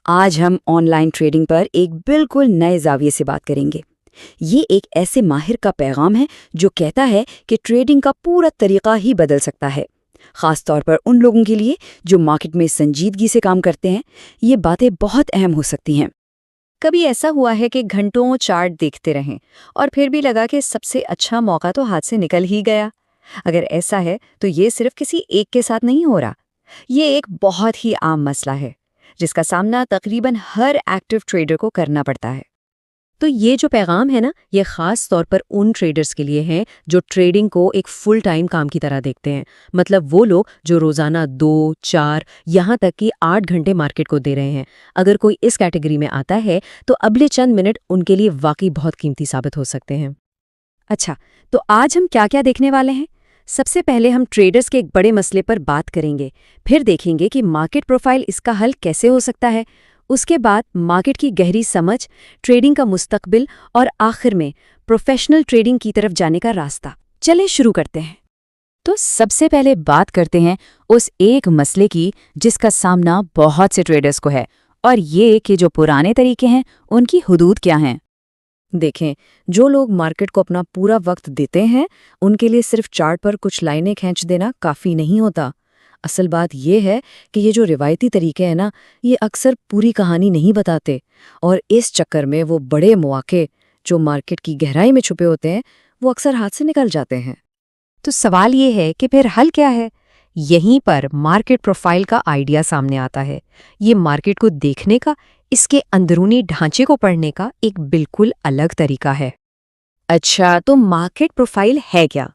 آج ہم on line trading پر ایک بالکل نئے زاویے سے بات کریں گے۔ یہ ایک ایسے ماہر کا پیغام ہے جو کہتا ہے کہ ٹریڈنگ کا پورا طریقہ ہی بدل سکتا ہے، خاص طور پر ان لوگوں کے لیے جو مارکیٹ میں سنجیدگی سے کام کرتے ہیں۔ یہ باتیں بہت اہم ہو سکتی ہیں۔ کبھی ایسا ہوا ہے کہ گھنٹوں چارٹ دیکھتے رہیں اور پھر بھی لگا کہ سب سے اچھا موقع تو ہاتھ سے نکل ہی گیا؟ اگر ایسا ہے تو یہ صرف کسی ایک کے ساتھ نہیں ہو رہا، یہ ایک بہت ہی عام مسئلہ ہے جس کا سامنا تقریباً ہر ایکٹیو ٹریڈر کو کرنا پڑتا ہے۔ تو یہ جو پیغام ہے نا، یہ خاص طور پر ان ٹریڈرز کے لیے ہیں جو ٹریڈنگ کو ایک فل ٹائم کام کی طرح دیکھتے ہیں۔ مطلب وہ لوگ جو روزانہ 2، 4 یہاں تک کہ 8 گھنٹے مارکیٹ کو دے رہے ہیں۔ اگر کوئی اس کیٹیگری میں آتا ہے تو اگلے چند منٹ ان کے لیے واقعی بہت قیمتی ثابت ہو سکتے ہیں۔ اچھا، تو آج ہم کیا کیا دیکھنے والے ہیں؟ سب سے پہلے ہم ٹریڈرز کے ایک بڑے مسئلے پر بات کریں گے، پھر دیکھیں گے کہ مارکیٹ پروفائل اس کا حل کیسے ہو سکتا ہے، اس کے بعد مارکیٹ کی گہری سمجھ، ٹریڈنگ کا مستقبل، اور آخر میں پروفیشنل ٹریڈنگ کی طرف جانے کا راستہ۔ چلیں شروع کرتے ہیں۔ تو سب سے پہلے بات کرتے ہیں اس ایک مسئلے کی جس کا سامنا بہت سے ٹریڈرز کو ہے، اور یہ کہ جو پرانے طریقے ہیں ان کی حدود کیا ہیں۔ دیکھیں، جو لوگ مارکیٹ کو اپنا پورا وقت دیتے ہیں ان کے لیے صرف چارٹ پر کچھ لائنیں کھینچ دینا کافی نہیں ہوتا۔ اصل بات یہ ہے کہ یہ جو روایتی طریقے ہیں نا، یہ اکثر پوری کہانی نہیں بتاتے، اور اس چکر میں وہ بڑے مواقع جو مارکیٹ کی گہرائی میں چھپے ہوتے ہیں وہ اکثر ہاتھ سے نکل جاتے ہیں۔ تو سوال یہ ہے کہ پھر حل کیا ہے؟ یہیں پر مارکیٹ پروفائل کا آئیڈیا سامنے آتا ہے۔ یہ مارکیٹ کو دیکھنے کا، اس کے اندرونی ڈھانچے کو پڑھنے کا ایک بالکل الگ طریقہ ہے۔ اچھا، تو مارکیٹ پروفائل ہے کیا؟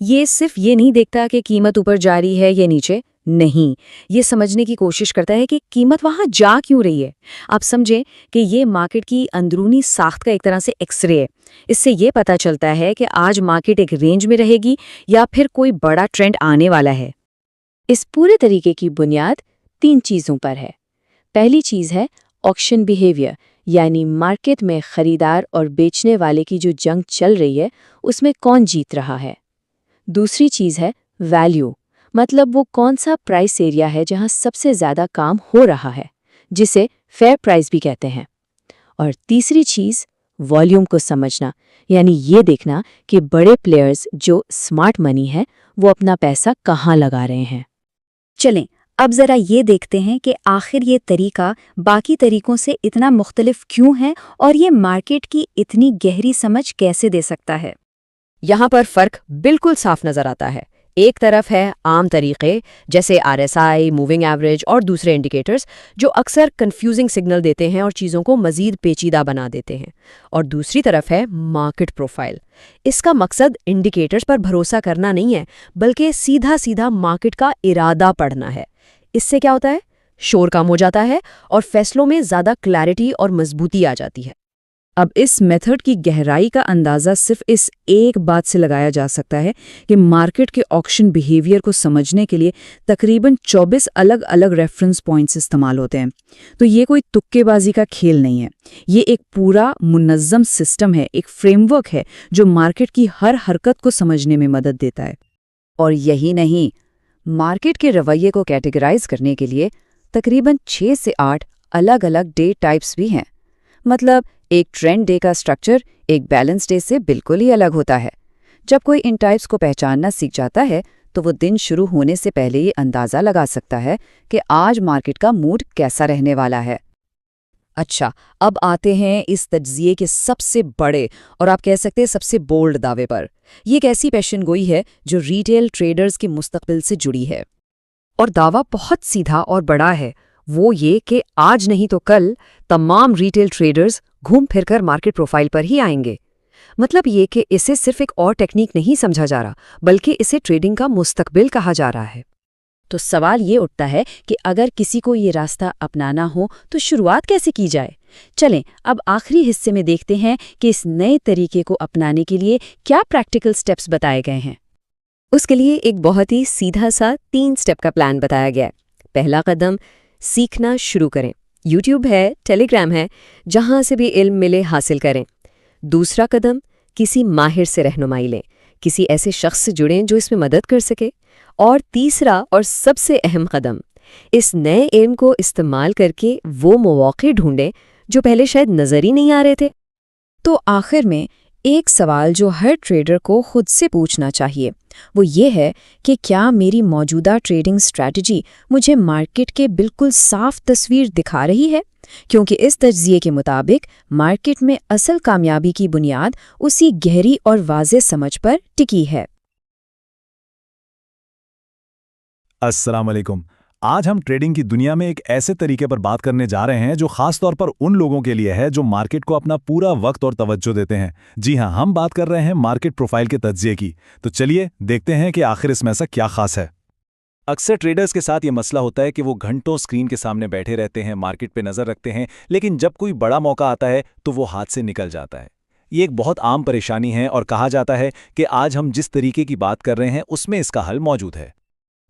یہ صرف یہ نہیں دیکھتا کہ قیمت اوپر جا رہی ہے یا نیچے، نہیں، یہ سمجھنے کی کوشش کرتا ہے کہ قیمت وہاں جا کیوں رہی ہے۔ آپ سمجھیں کہ یہ مارکیٹ کی اندرونی ساخت کا ایک طرح سے ایکس رے ہے۔ اس سے یہ پتہ چلتا ہے کہ آج مارکیٹ ایک رینج میں رہے گی یا پھر کوئی بڑا ٹرینڈ آنے والا ہے۔ اس پورے طریقے کی بنیاد 3 چیزوں پر ہے۔ پہلی چیز ہے آکشن بیہیویئر، یعنی مارکیٹ میں خریدار اور بیچنے والے کی جو جنگ چل رہی ہے اس میں کون جیت رہا ہے۔ دوسری چیز ہے ویلیو، مطلب وہ کون سا پرائس ایریا ہے جہاں سب سے زیادہ کام ہو رہا ہے، جسے فیئر پرائس بھی کہتے ہیں۔ اور تیسری چیز والیوم کو سمجھنا، یعنی یہ دیکھنا کہ بڑے پلیئرز جو سمارٹ منی ہے وہ اپنا پیسہ کہاں لگا رہے ہیں۔ چلیں اب ذرا یہ دیکھتے ہیں کہ آخر یہ طریقہ باقی طریقوں سے اتنا مختلف کیوں ہے اور یہ مارکیٹ کی اتنی گہری سمجھ کیسے دے سکتا ہے۔ یہاں پر فرق بالکل صاف نظر آتا ہے۔ ایک طرف ہے عام طریقے جیسے RSI، موونگ ایوریج اور دوسرے انڈیکیٹرز جو اکثر کنفیوزنگ سگنل دیتے ہیں اور چیزوں کو مزید پیچیدہ بنا دیتے ہیں، اور دوسری طرف ہے مارکیٹ پروفائل۔ اس کا مقصد انڈیکیٹرز پر بھروسہ کرنا نہیں ہے، بلکہ سیدھا سیدھا مارکیٹ کا ارادہ پڑھنا ہے۔ اس سے کیا ہوتا ہے؟ شور کم ہو جاتا ہے اور فیصلوں میں زیادہ کلیئرٹی اور مضبوطی آ جاتی ہے۔ اب اس میتھڈ کی گہرائی کا اندازہ صرف اس ایک بات سے لگایا جا سکتا ہے کہ مارکیٹ کے آکشن بیہیویئر کو سمجھنے کے لیے تقریباً 24 الگ الگ ریفرنس پوائنٹس استعمال ہوتے ہیں۔ تو یہ کوئی تکے بازی کا کھیل نہیں ہے، یہ ایک پورا منظم سسٹم ہے، ایک فریم ورک ہے جو مارکیٹ کی ہر حرکت کو سمجھنے میں مدد دیتا ہے۔ اور یہی نہیں، مارکیٹ کے رویے کو کیٹیگرائز کرنے کے لیے تقریباً 6 سے 8 الگ الگ ڈے ٹائپس بھی ہیں۔ مطلب ایک ٹرینڈ ڈے کا سٹرکچر ایک بیلنس ڈے سے بالکل ہی الگ ہوتا ہے۔ جب کوئی ان ٹائپس کو پہچاننا سیکھ جاتا ہے تو وہ دن شروع ہونے سے پہلے یہ اندازہ لگا سکتا ہے کہ آج مارکیٹ کا موڈ کیسا رہنے والا ہے۔ اچھا، اب آتے ہیں اس تجزیے کے سب سے بڑے اور آپ کہہ سکتے ہیں سب سے بولڈ دعوے پر۔ یہ ایک ایسی پیشن گوئی ہے جو ریٹیل ٹریڈرز کے مستقبل سے جڑی ہے، اور دعویٰ بہت سیدھا اور بڑا ہے۔ وہ یہ کہ آج نہیں تو کل تمام ریٹیل ٹریڈرز گھوم پھر کر مارکیٹ پروفائل پر ہی آئیں گے۔ مطلب یہ کہ اسے صرف ایک اور ٹیکنیک نہیں سمجھا جا رہا، بلکہ اسے ٹریڈنگ کا مستقبل کہا جا رہا ہے۔ تو سوال یہ اٹھتا ہے کہ اگر کسی کو یہ راستہ اپنانا ہو تو شروعات کیسے کی جائے؟ چلیں اب آخری حصے میں دیکھتے ہیں کہ اس نئے طریقے کو اپنانے کے لیے کیا پریکٹیکل سٹیپس بتائے گئے ہیں۔ اس کے لیے ایک بہت ہی سیدھا سا 3 سٹیپ کا پلان بتایا گیا ہے۔ پہلا قدم، سیکھنا شروع کریں۔ یوٹیوب ہے، ٹیلی گرام ہے، جہاں سے بھی علم ملے حاصل کریں۔ دوسرا قدم، کسی ماہر سے رہنمائی لیں، کسی ایسے شخص سے جڑیں جو اس میں مدد کر سکے۔ اور تیسرا اور سب سے اہم قدم، اس نئے علم کو استعمال کر کے وہ مواقع ڈھونڈیں جو پہلے شاید نظر ہی نہیں آ رہے تھے۔ تو آخر میں ایک سوال جو ہر ٹریڈر کو خود سے پوچھنا چاہیے وہ یہ ہے کہ کیا میری موجودہ ٹریڈنگ اسٹریٹجی مجھے مارکیٹ کے بالکل صاف تصویر دکھا رہی ہے؟ کیونکہ اس تجزیے کے مطابق مارکیٹ میں اصل کامیابی کی بنیاد اسی گہری اور واضح سمجھ پر ٹکی ہے۔ السلام علیکم۔ آج ہم ٹریڈنگ کی دنیا میں ایک ایسے طریقے پر بات کرنے جا رہے ہیں جو خاص طور پر ان لوگوں کے لیے ہے جو مارکیٹ کو اپنا پورا وقت اور توجہ دیتے ہیں۔ جی ہاں، ہم بات کر رہے ہیں مارکیٹ پروفائل کے تجزیے کی۔ تو چلیے دیکھتے ہیں کہ آخر اس میں ایسا کیا خاص ہے۔ اکثر ٹریڈرز کے ساتھ یہ مسئلہ ہوتا ہے کہ وہ گھنٹوں اسکرین کے سامنے بیٹھے رہتے ہیں، مارکیٹ پہ نظر رکھتے ہیں، لیکن جب کوئی بڑا موقع آتا ہے تو وہ ہاتھ سے نکل جاتا ہے۔ یہ ایک بہت عام پریشانی ہے اور کہا جاتا ہے کہ آج ہم جس طریقے کی بات کر رہے ہیں اس میں اس کا حل موجود ہے۔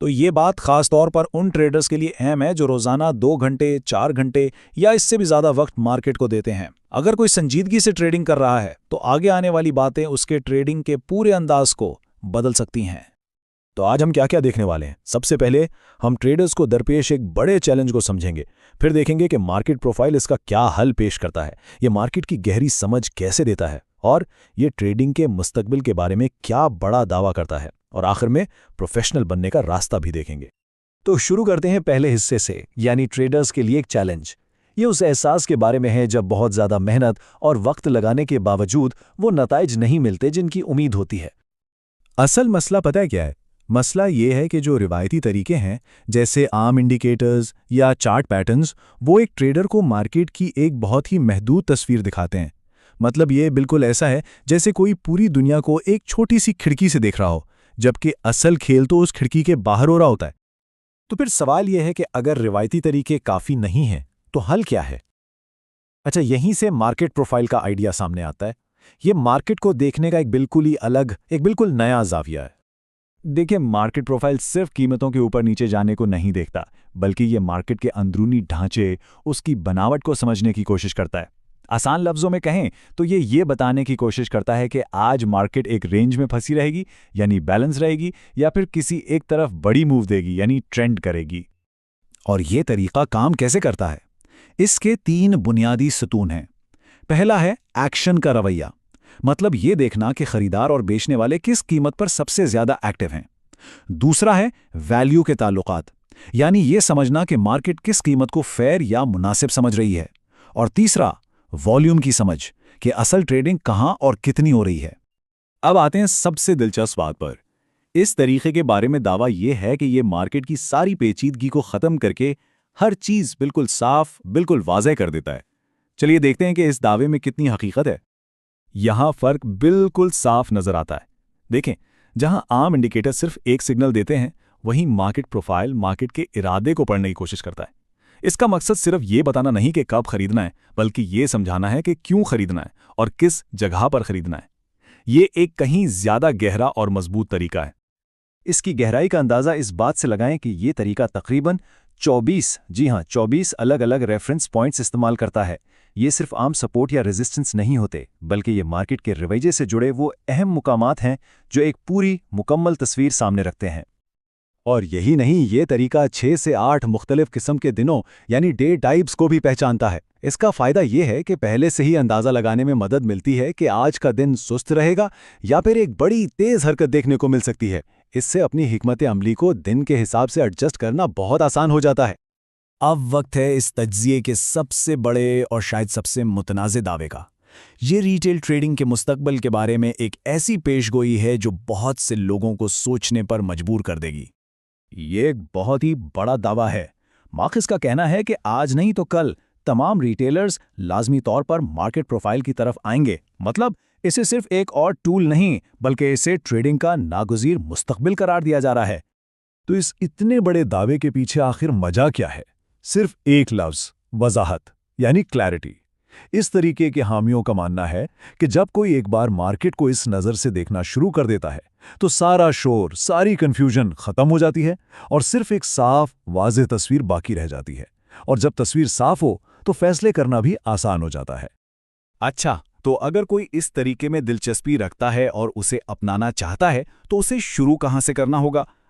تو یہ بات خاص طور پر ان ٹریڈرز کے لیے اہم ہے جو روزانہ 2 گھنٹے، 4 گھنٹے یا اس سے بھی زیادہ وقت مارکیٹ کو دیتے ہیں۔ اگر کوئی سنجیدگی سے ٹریڈنگ کر رہا ہے تو آگے آنے والی باتیں اس کے ٹریڈنگ کے پورے انداز کو بدل سکتی ہیں۔ تو آج ہم کیا کیا دیکھنے والے ہیں؟ سب سے پہلے ہم ٹریڈرز کو درپیش ایک بڑے چیلنج کو سمجھیں گے، پھر دیکھیں گے کہ مارکیٹ پروفائل اس کا کیا حل پیش کرتا ہے، یہ مارکیٹ کی گہری سمجھ کیسے دیتا ہے، اور یہ ٹریڈنگ کے مستقبل کے بارے میں کیا بڑا دعویٰ کرتا ہے، اور آخر میں پروفیشنل بننے کا راستہ بھی دیکھیں گے۔ تو شروع کرتے ہیں پہلے حصے سے، یعنی ٹریڈرز کے لیے ایک چیلنج۔ یہ اس احساس کے بارے میں ہے جب بہت زیادہ محنت اور وقت لگانے کے باوجود وہ نتائج نہیں ملتے جن کی امید ہوتی ہے۔ اصل مسئلہ پتہ ہے کیا ہے؟ مسئلہ یہ ہے کہ جو روایتی طریقے ہیں جیسے عام انڈیکیٹرز یا چارٹ پیٹرنز، وہ ایک ٹریڈر کو مارکیٹ کی ایک بہت ہی محدود تصویر دکھاتے ہیں۔ مطلب یہ بالکل ایسا ہے جیسے کوئی پوری دنیا کو ایک چھوٹی سی کھڑکی سے دیکھ رہا ہو، جبکہ اصل کھیل تو اس کھڑکی کے باہر ہو رہا ہوتا ہے۔ تو پھر سوال یہ ہے کہ اگر روایتی طریقے کافی نہیں ہیں تو حل کیا ہے؟ اچھا، یہیں سے مارکیٹ پروفائل کا آئیڈیا سامنے آتا ہے۔ یہ مارکیٹ کو دیکھنے کا ایک بالکل نیا زاویہ ہے۔ دیکھیں، مارکیٹ پروفائل صرف قیمتوں کے اوپر نیچے جانے کو نہیں دیکھتا، بلکہ یہ مارکیٹ کے اندرونی ڈھانچے، اس کی بناوٹ کو سمجھنے کی کوشش کرتا ہے۔ آسان لفظوں میں کہیں تو یہ بتانے کی کوشش کرتا ہے کہ آج مارکیٹ ایک رینج میں پھنسی رہے گی، یعنی بیلنس رہے گی، یا پھر کسی ایک طرف بڑی موو دے گی، یعنی ٹرینڈ کرے گی۔ اور یہ طریقہ کام کیسے کرتا ہے؟ اس کے 3 بنیادی ستون ہیں۔ پہلا ہے ایکشن کا رویہ، مطلب یہ دیکھنا کہ خریدار اور بیچنے والے کس قیمت پر سب سے زیادہ ایکٹیو ہیں۔ دوسرا ہے ویلیو کے تعلقات، یعنی یہ سمجھنا کہ مارکیٹ کس قیمت کو فیئر یا مناسب سمجھ رہی ہے۔ اور تیسرا والیوم کی سمجھ، کہ اصل ٹریڈنگ کہاں اور کتنی ہو رہی ہے۔ اب آتے ہیں سب سے دلچسپ بات پر۔ اس طریقے کے بارے میں دعویٰ یہ ہے کہ یہ مارکیٹ کی ساری پیچیدگی کو ختم کر کے ہر چیز بالکل صاف، بالکل واضح کر دیتا ہے۔ چلیے دیکھتے ہیں کہ اس دعوے میں کتنی حقیقت ہے۔ یہاں فرق بالکل صاف نظر آتا ہے۔ دیکھیں، جہاں عام انڈیکیٹر صرف ایک سگنل دیتے ہیں، وہیں مارکیٹ پروفائل مارکیٹ کے ارادے کو پڑھنے کی کوشش کرتا ہے۔ اس کا مقصد صرف یہ بتانا نہیں کہ کب خریدنا ہے، بلکہ یہ سمجھانا ہے کہ کیوں خریدنا ہے اور کس جگہ پر خریدنا ہے۔ یہ ایک کہیں زیادہ گہرا اور مضبوط طریقہ ہے۔ اس کی گہرائی کا اندازہ اس بات سے لگائیں کہ یہ طریقہ تقریباً 24 الگ الگ ریفرنس پوائنٹس استعمال کرتا ہے۔ یہ صرف عام سپورٹ یا ریزسٹنس نہیں ہوتے، بلکہ یہ مارکیٹ کے رویے سے جڑے وہ اہم مقامات ہیں جو ایک پوری مکمل تصویر سامنے رکھتے ہیں۔ اور یہی نہیں، یہ طریقہ 6 سے 8 مختلف قسم کے دنوں یعنی ڈے ٹائپس کو بھی پہچانتا ہے۔ اس کا فائدہ یہ ہے کہ پہلے سے ہی اندازہ لگانے میں مدد ملتی ہے کہ آج کا دن سست رہے گا یا پھر ایک بڑی تیز حرکت دیکھنے کو مل سکتی ہے۔ اس سے اپنی حکمت عملی کو دن کے حساب سے ایڈجسٹ کرنا بہت آسان ہو جاتا ہے۔ اب وقت ہے اس تجزیے کے سب سے بڑے اور شاید سب سے متنازع دعوے کا۔ یہ ریٹیل ٹریڈنگ کے مستقبل کے بارے میں ایک ایسی پیش گوئی ہے جو بہت سے لوگوں کو سوچنے پر مجبور کر دے گی۔ یہ ایک بہت ہی بڑا دعویٰ ہے۔ مارکس کا کہنا ہے کہ آج نہیں تو کل تمام ریٹیلرز لازمی طور پر مارکیٹ پروفائل کی طرف آئیں گے۔ مطلب اسے صرف ایک اور ٹول نہیں، بلکہ اسے ٹریڈنگ کا ناگزیر مستقبل قرار دیا جا رہا ہے۔ تو اس اتنے بڑے دعوے کے پیچھے آخر وجہ کیا ہے؟ صرف ایک لفظ، وضاحت، یعنی کلیئرٹی۔ اس طریقے کے حامیوں کا ماننا ہے کہ جب کوئی ایک بار مارکیٹ کو اس نظر سے دیکھنا شروع کر دیتا ہے تو سارا شور، ساری کنفیوژن ختم ہو جاتی ہے اور صرف ایک صاف، واضح تصویر باقی رہ جاتی ہے۔ اور جب تصویر صاف ہو تو فیصلے کرنا بھی آسان ہو جاتا ہے۔ اچھا، تو اگر کوئی اس طریقے میں دلچسپی رکھتا ہے اور اسے اپنانا چاہتا ہے تو اسے شروع کہاں سے کرنا ہوگا؟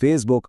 Facebook